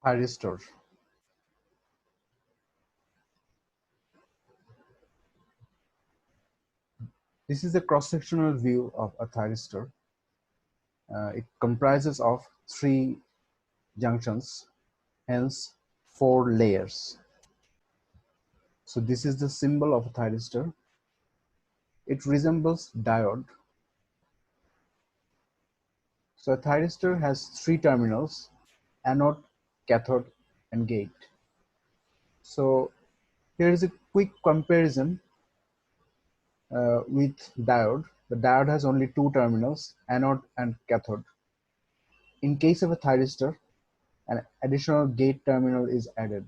Thyristor. This is a cross-sectional view of a thyristor. It comprises of 3 junctions, hence 4 layers. So this is the symbol of a thyristor. It resembles diode. So a thyristor has 3 terminals: anode, cathode, and gate. So here is a quick comparison with diode. The diode has only 2 terminals, anode and cathode. In case of a thyristor, an additional gate terminal is added.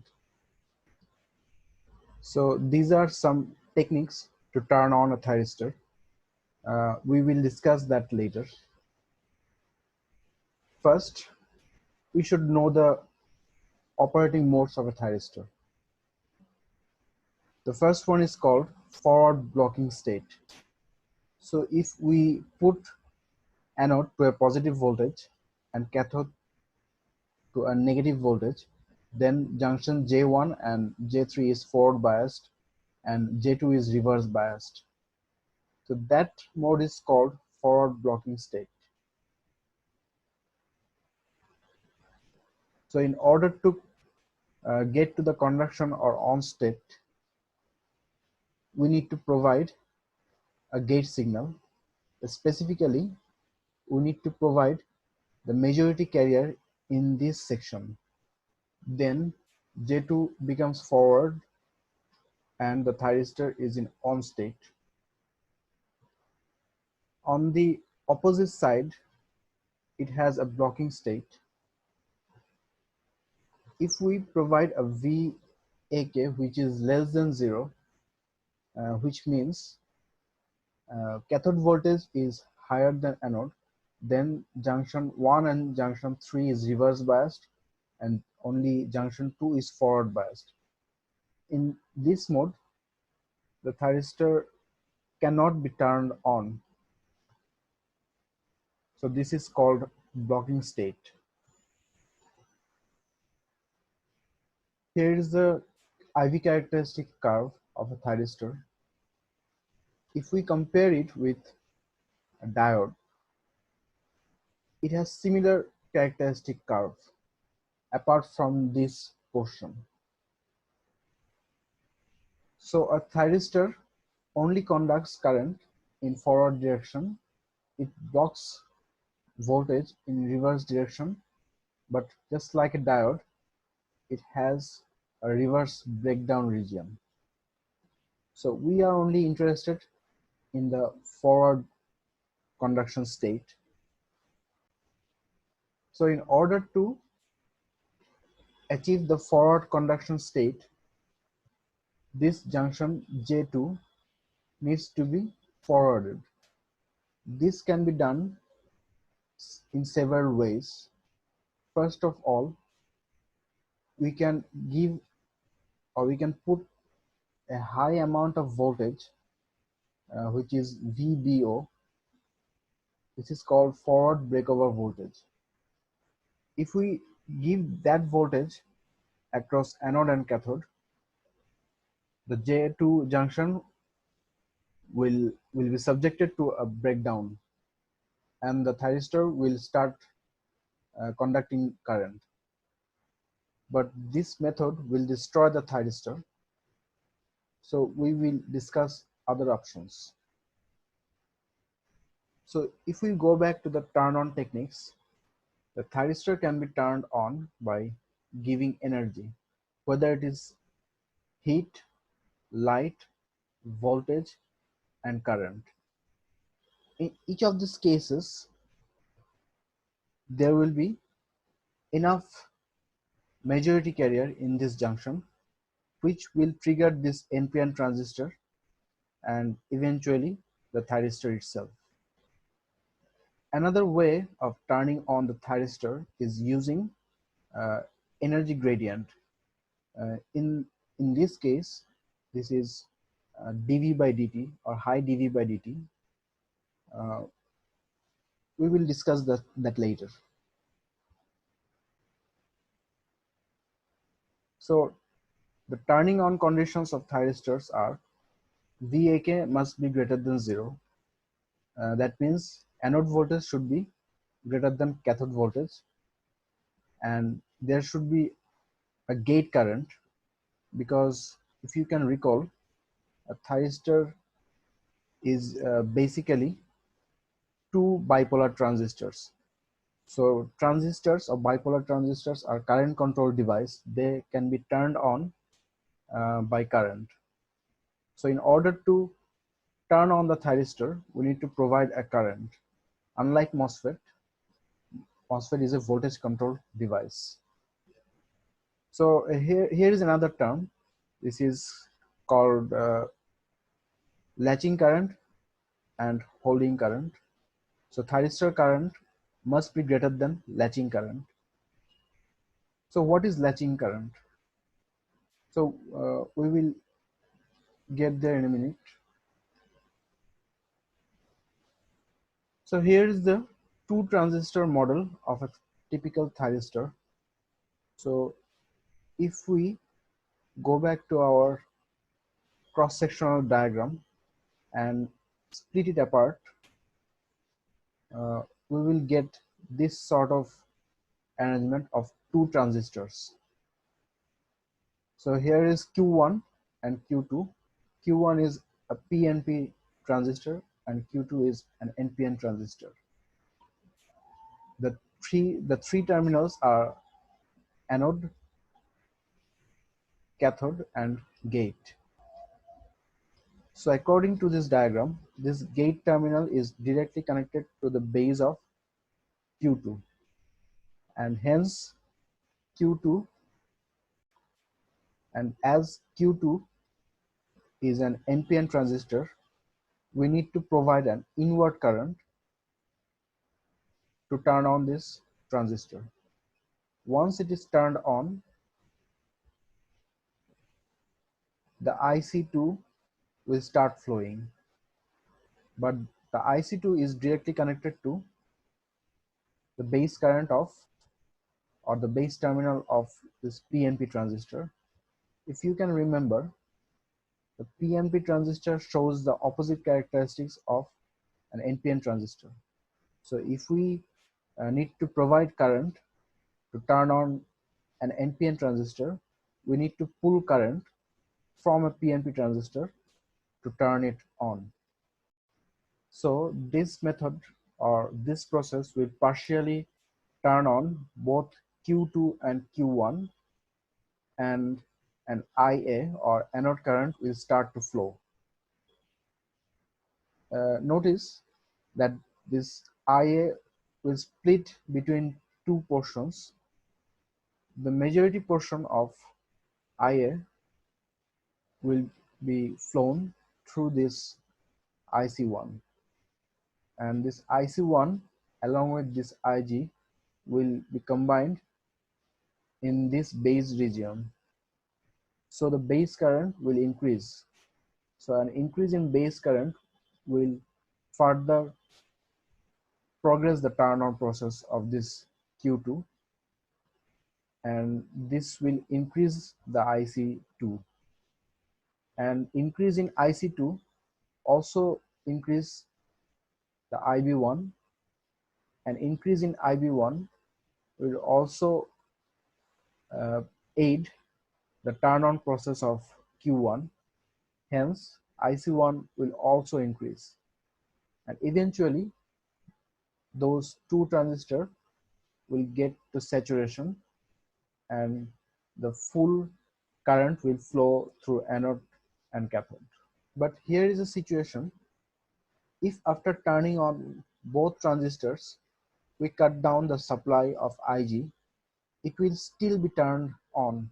So these are some techniques to turn on a thyristor. We will discuss that later. First, we should know the operating modes of a thyristor. The first one is called forward blocking state. So if we put anode to a positive voltage and cathode to a negative voltage, then junction J1 and J3 is forward biased and J2 is reverse biased. So that mode is called forward blocking state. So in order to get to the conduction or on state, we need to provide a gate signal. Specifically, we need to provide the majority carrier in this section. Then J2 becomes forward and the thyristor is in on state. On the opposite side, it has a blocking state. If we provide a VAK which is less than 0, which means cathode voltage is higher than anode, then junction 1 and junction 3 is reverse biased and only junction 2 is forward biased. In this mode, the thyristor cannot be turned on. So this is called blocking state. Here is the IV characteristic curve of a thyristor. If we compare it with a diode, it has similar characteristic curve apart from this portion. So a thyristor only conducts current in forward direction. It blocks voltage in reverse direction, but just like a diode, it has a reverse breakdown region. So we are only interested in the forward conduction state. So in order to achieve the forward conduction state, this junction J2 needs to be forwarded. This can be done in several ways. First of all, we can give or we can put a high amount of voltage, which is VBO. This is called forward breakover voltage. If we give that voltage across anode and cathode, the J2 junction will be subjected to a breakdown and the thyristor will start conducting current. But this method will destroy the thyristor. So we will discuss other options. So if we go back to the turn on techniques, the thyristor can be turned on by giving energy, whether it is heat, light, voltage, and current. In each of these cases, there will be enough majority carrier in this junction, which will trigger this NPN transistor and eventually the thyristor itself. Another way of turning on the thyristor is using energy gradient. In this case, this is dV by dt or high dV by dt. We will discuss that later. So the turning on conditions of thyristors are VAK must be greater than 0. That means anode voltage should be greater than cathode voltage, and there should be a gate current, because if you can recall, a thyristor is basically two bipolar transistors. So transistors or bipolar transistors are current control device. They can be turned on by current. So in order to turn on the thyristor, we need to provide a current. Unlike MOSFET, MOSFET is a voltage control device. So here is another term. This is called latching current and holding current. So thyristor current must be greater than latching current. So what is latching current? So we will get there in a minute. So here is the two transistor model of a typical thyristor. So if we go back to our cross-sectional diagram and split it apart, we will get this sort of arrangement of two transistors. So here is Q1 and Q2. Q1 is a PNP transistor and Q2 is an NPN transistor. The three terminals are anode, cathode, and gate. So according to this diagram, this gate terminal is directly connected to the base of Q2, and hence Q2, and as Q2 is an NPN transistor, we need to provide an inward current to turn on this transistor. Once it is turned on, the IC2 will start flowing, but the IC2 is directly connected to the base current of, or the base terminal of, this PNP transistor. If you can remember, the PNP transistor shows the opposite characteristics of an NPN transistor. So if we need to provide current to turn on an NPN transistor, we need to pull current from a PNP transistor to turn it on. So this method or this process will partially turn on both Q2 and Q1, and an IA or anode current will start to flow. Notice that this IA will split between two portions. The majority portion of IA will be flown through this IC1, and this IC1 along with this IG will be combined in this base region. So the base current will increase. So an increase in base current will further progress the turn on process of this Q2, and this will increase the IC2, and increase in IC2 also increase the IB1, and increase in IB1 will also aid the turn on process of Q1. Hence IC1 will also increase, and eventually those two transistors will get to saturation and the full current will flow through anode and cathode. But here is a situation: if after turning on both transistors we cut down the supply of Ig, it will still be turned on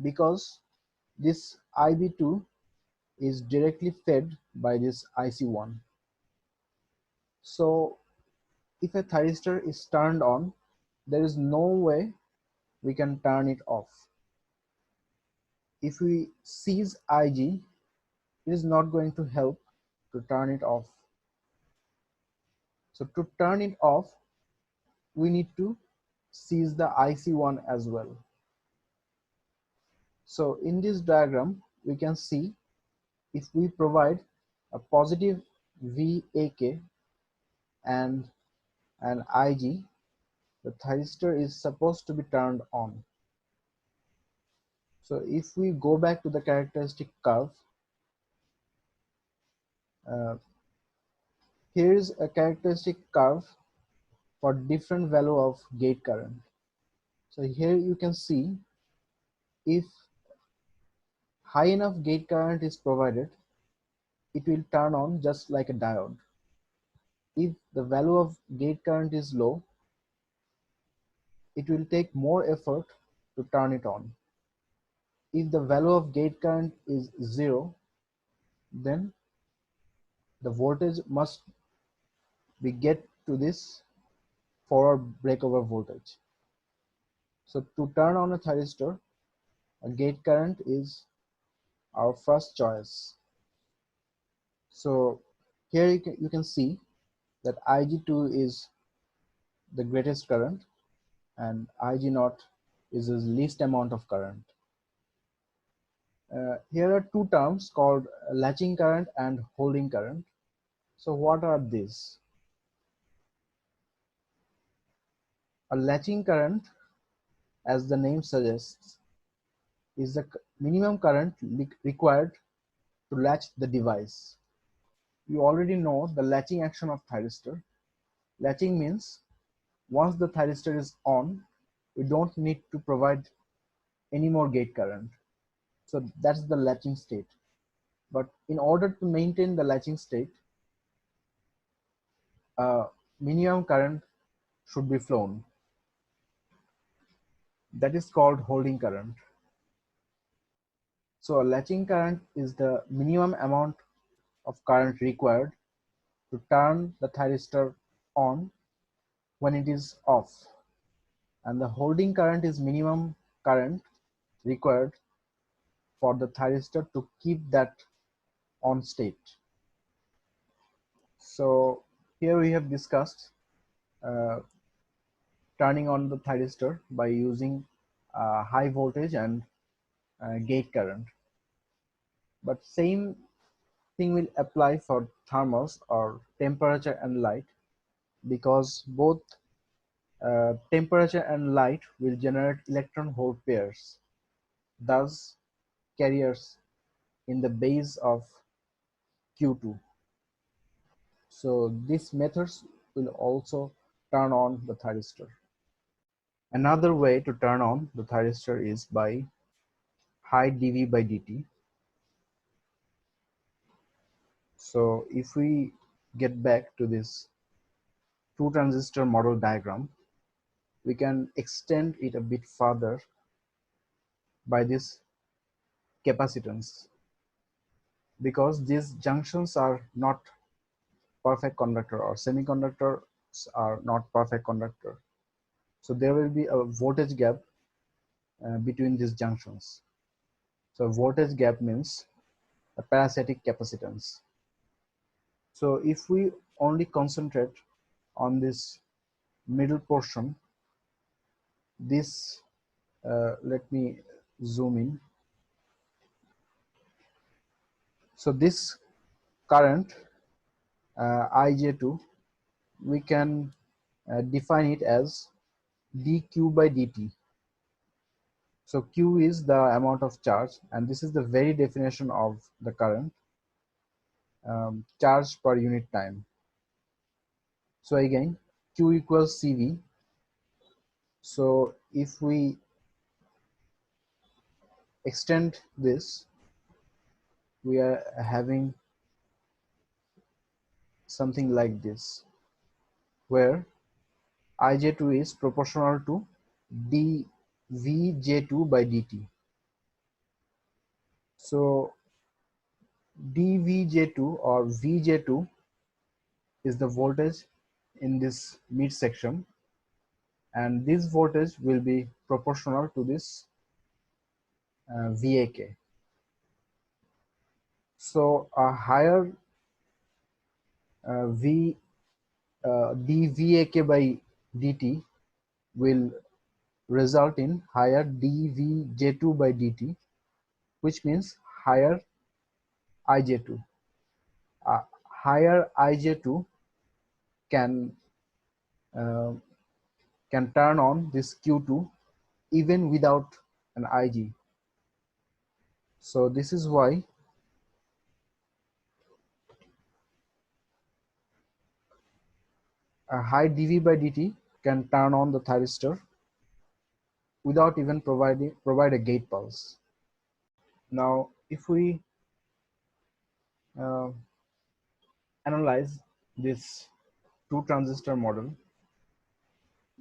because this IB2 is directly fed by this IC1. So if a thyristor is turned on, there is no way we can turn it off. If we seize Ig, it is not going to help to turn it off. So to turn it off, we need to seize the IC1 as well. So in this diagram, we can see if we provide a positive VAK and an IG, the thyristor is supposed to be turned on. So if we go back to the characteristic curve, uh, here is a characteristic curve for different value of gate current. So here you can see if high enough gate current is provided, it will turn on just like a diode. If the value of gate current is low, it will take more effort to turn it on. If the value of gate current is 0, then the voltage must be get to this forward breakover voltage. So to turn on a thyristor, a gate current is our first choice. So here you can see that Ig2 is the greatest current and Ig0 is the least amount of current. Here are two terms called latching current and holding current. So what are these? A latching current, as the name suggests, is the minimum current required to latch the device. You already know the latching action of thyristor. Latching means once the thyristor is on, we don't need to provide any more gate current. So that's the latching state. But in order to maintain the latching state, minimum current should be flown. That is called holding current. So a latching current is the minimum amount of current required to turn the thyristor on when it is off, and the holding current is minimum current required for the thyristor to keep that on state. So here we have discussed uh, turning on the thyristor by using high voltage and gate current. But same thing will apply for thermals or temperature and light, because both temperature and light will generate electron hole pairs, thus carriers in the base of Q2. So these methods will also turn on the thyristor. Another way to turn on the thyristor is by high dV by dt. So if we get back to this two transistor model diagram, we can extend it a bit further by this capacitance, because these junctions are not perfect conductor, or semiconductors are not perfect conductor. So there will be a voltage gap between these junctions. So voltage gap means a parasitic capacitance. So if we only concentrate on this middle portion, this let me zoom in. So this current Ij2, we can define it as dq by dt. So q is the amount of charge, and this is the very definition of the current, charge per unit time. So again, q equals cv. So if we extend this, we are having something like this, where Ij2 is proportional to dVj2 by dt. So dVj2 or Vj2 is the voltage in this mid section, and this voltage will be proportional to this VAK. So a higher dVAK by dt will result in higher dVj2 by dt, which means higher ij2. Higher ij2 can uh, can turn on this q2 even without an ig. So this is why a high dv by dt can turn on the thyristor without even provide a gate pulse. Now, if we uh, analyze this two transistor model,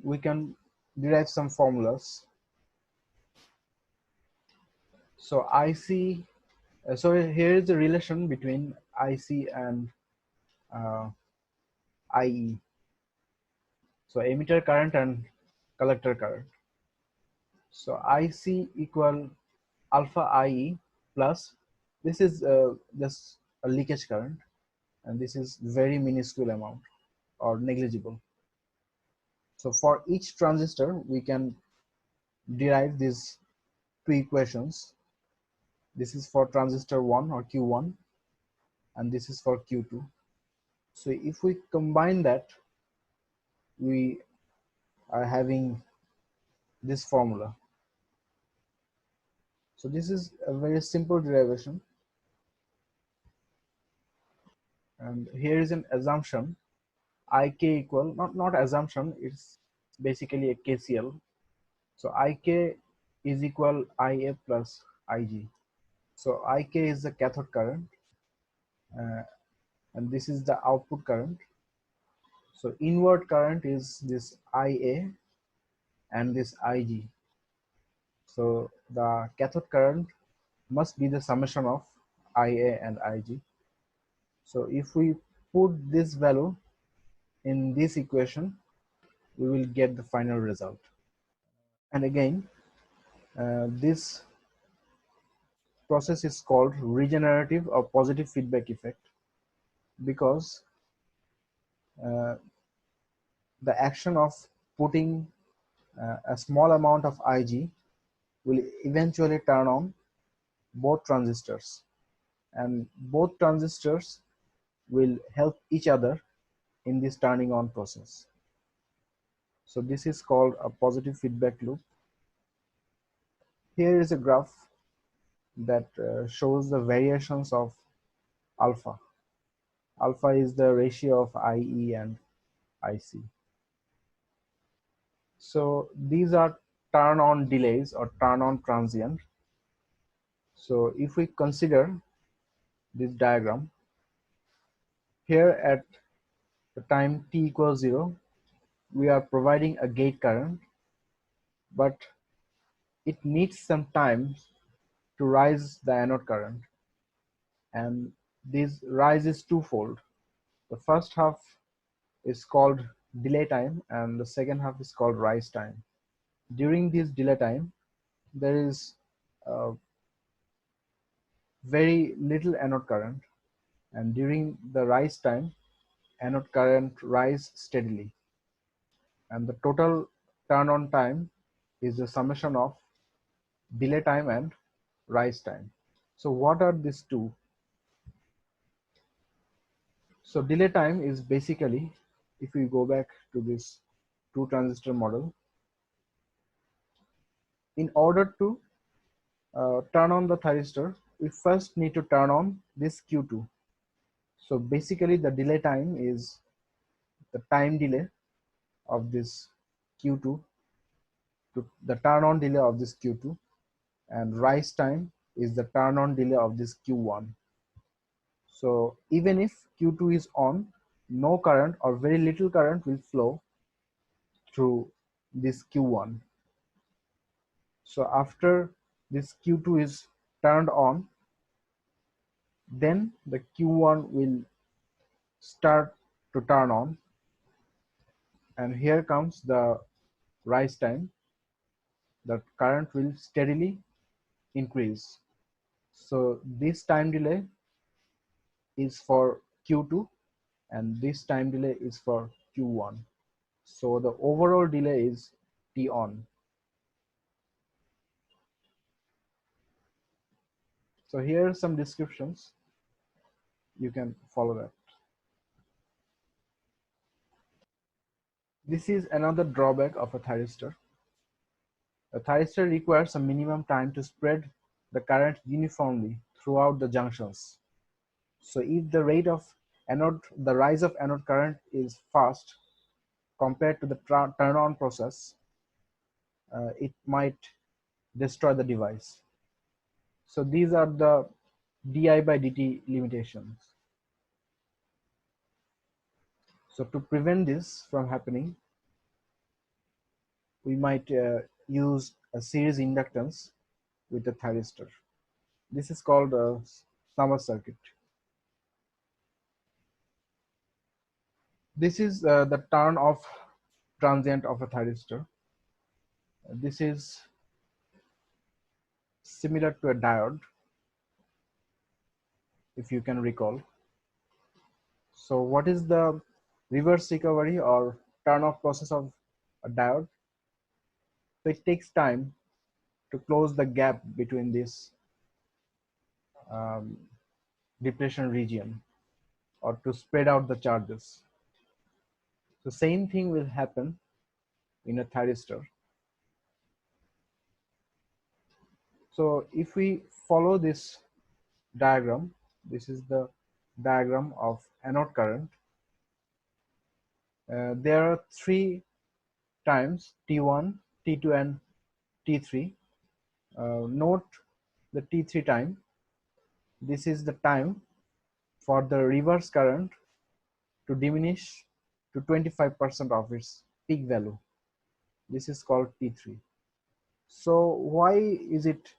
we can derive some formulas. So IC, so here is the relation between IC and uh, IE. So emitter current and collector current. So IC equal alpha IE plus, this is just a leakage current, and this is very minuscule amount or negligible. So for each transistor, we can derive these two equations. This is for transistor 1 or Q1, and this is for Q2. So if we combine that, we are having this formula. So this is a very simple derivation, and here is an assumption. Ik equal, not assumption, it's basically a KCL. So Ik is equal Ia plus Ig. So Ik is the cathode current, and this is the output current. So inward current is this Ia and this Ig. So the cathode current must be the summation of Ia and Ig. So if we put this value in this equation, we will get the final result. And again, this process is called regenerative or positive feedback effect, because uh, the action of putting a small amount of Ig will eventually turn on both transistors, and both transistors will help each other in this turning on process. So this is called a positive feedback loop. Here is a graph that shows the variations of alpha. Alpha is the ratio of IE and IC. So these are turn on delays or turn on transient. So if we consider this diagram, here at the time t equals 0, we are providing a gate current, but it needs some time to rise the anode current, and this rise is twofold. The first half is called delay time, and the second half is called rise time. During this delay time, there is very little anode current, and during the rise time, anode current rise steadily, and the total turn on time is the summation of delay time and rise time. So what are these two? So delay time is basically, if we go back to this two transistor model, in order to turn on the thyristor, we first need to turn on this Q2. So basically the delay time is the time delay of this Q2 to the turn on delay of this Q2, and rise time is the turn on delay of this Q1. So even if Q2 is on, no current or very little current will flow through this Q1. So after this Q2 is turned on, then the Q1 will start to turn on, and here comes the rise time. The current will steadily increase. So this time delay is for Q2, and this time delay is for Q1. So the overall delay is T on. So here are some descriptions. You can follow that. This is another drawback of a thyristor. A thyristor requires a minimum time to spread the current uniformly throughout the junctions. So if the rate of the rise of anode current is fast compared to the turn-on process, it might destroy the device. So these are the di by dt limitations. So to prevent this from happening, we might use a series inductance with the thyristor. This is called a Snubber circuit. This is the turn off transient of a thyristor. This is similar to a diode, if you can recall. So what is the reverse recovery or turn off process of a diode? So it takes time to close the gap between this depletion region, or to spread out the charges. So same thing will happen in a thyristor. So if we follow this diagram, this is the diagram of anode current. There are 3 times, T1, T2 and T3. Note the T3 time. This is the time for the reverse current to diminish to 25% of its peak value. This is called T3. So why is it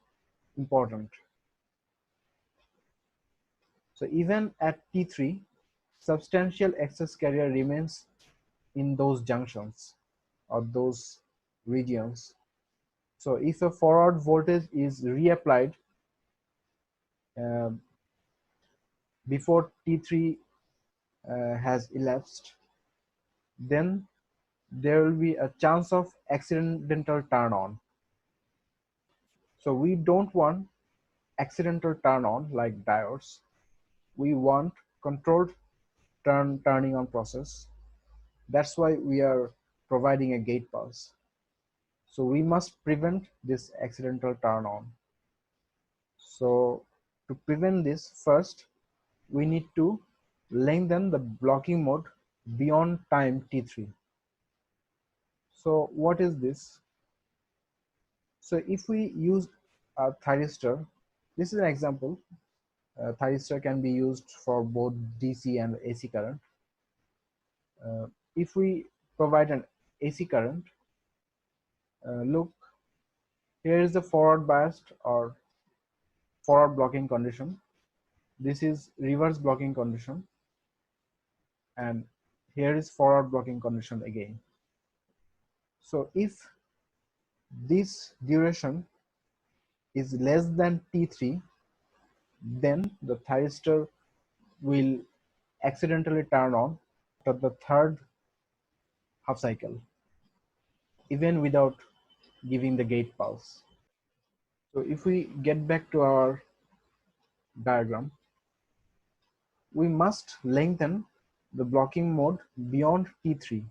important? So even at T3, substantial excess carrier remains in those junctions or those regions. So if a forward voltage is reapplied uh, before T3 has elapsed, then there will be a chance of accidental turn on. So we don't want accidental turn on like diodes. We want controlled turning on process. That's why we are providing a gate pulse. So we must prevent this accidental turn on. So to prevent this, first we need to lengthen the blocking mode beyond time T3. So what is this? So if we use a thyristor, this is an example. A thyristor can be used for both DC and AC current. If we provide an AC current, look, here is the forward biased or forward blocking condition. This is reverse blocking condition, and here is forward blocking condition again. So if this duration is less than T3, then the thyristor will accidentally turn on after the third half cycle, even without giving the gate pulse. So if we get back to our diagram, we must lengthen the blocking mode beyond T3.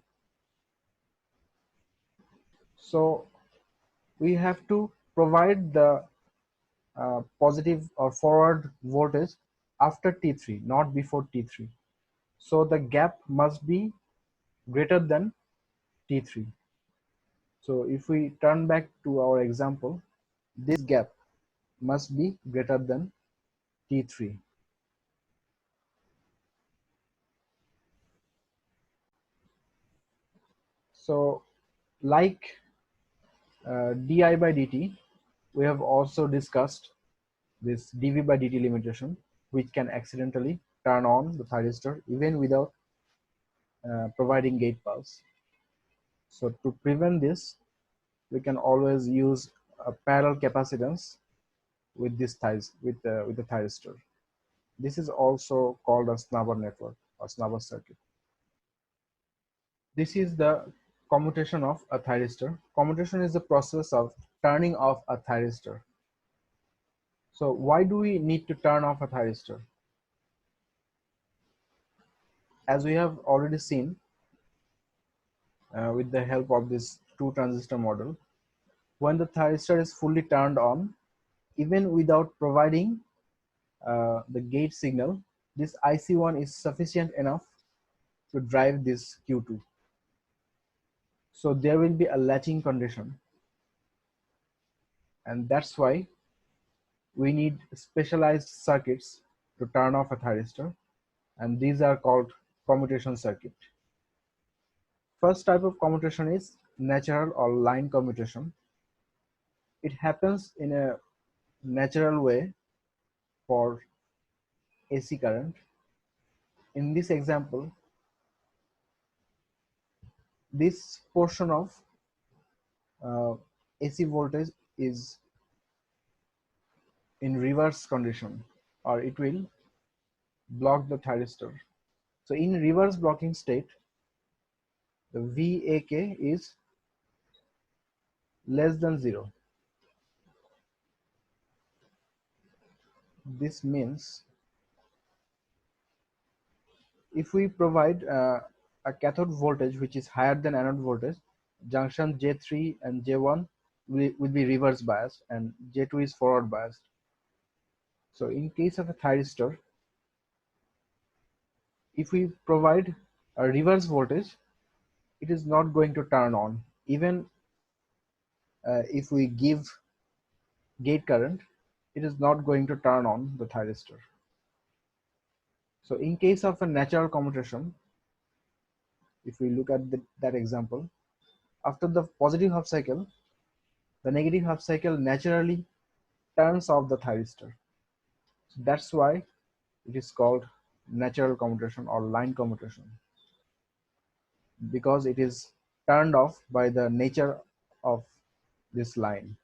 So we have to provide the positive or forward voltage after T3, not before T3. So the gap must be greater than T3. So if we turn back to our example, this gap must be greater than T3. So like di by dt, we have also discussed this dv by dt limitation, which can accidentally turn on the thyristor even without providing gate pulse. So to prevent this, we can always use a parallel capacitance with this with the thyristor. This is also called a snubber network or snubber circuit. This is the commutation of a thyristor. Commutation is the process of turning off a thyristor. So why do we need to turn off a thyristor? As we have already seen with the help of this two transistor model, when the thyristor is fully turned on, even without providing the gate signal, this IC1 is sufficient enough to drive this Q2. So there will be a latching condition, and that's why we need specialized circuits to turn off a thyristor, and these are called commutation circuit. First type of commutation is natural or line commutation. It happens in a natural way for AC current. In this example, this portion of AC voltage is in reverse condition, or it will block the thyristor. So in reverse blocking state, the VAK is less than 0. This means if we provide a cathode voltage which is higher than anode voltage, junction J3 and J1 will be reverse biased and J2 is forward biased. So in case of a thyristor, if we provide a reverse voltage, it is not going to turn on. Even if we give gate current, it is not going to turn on the thyristor. So in case of a natural commutation, if we look at that example, after the positive half cycle, the negative half cycle naturally turns off the thyristor. So that's why it is called natural commutation or line commutation, because it is turned off by the nature of this line.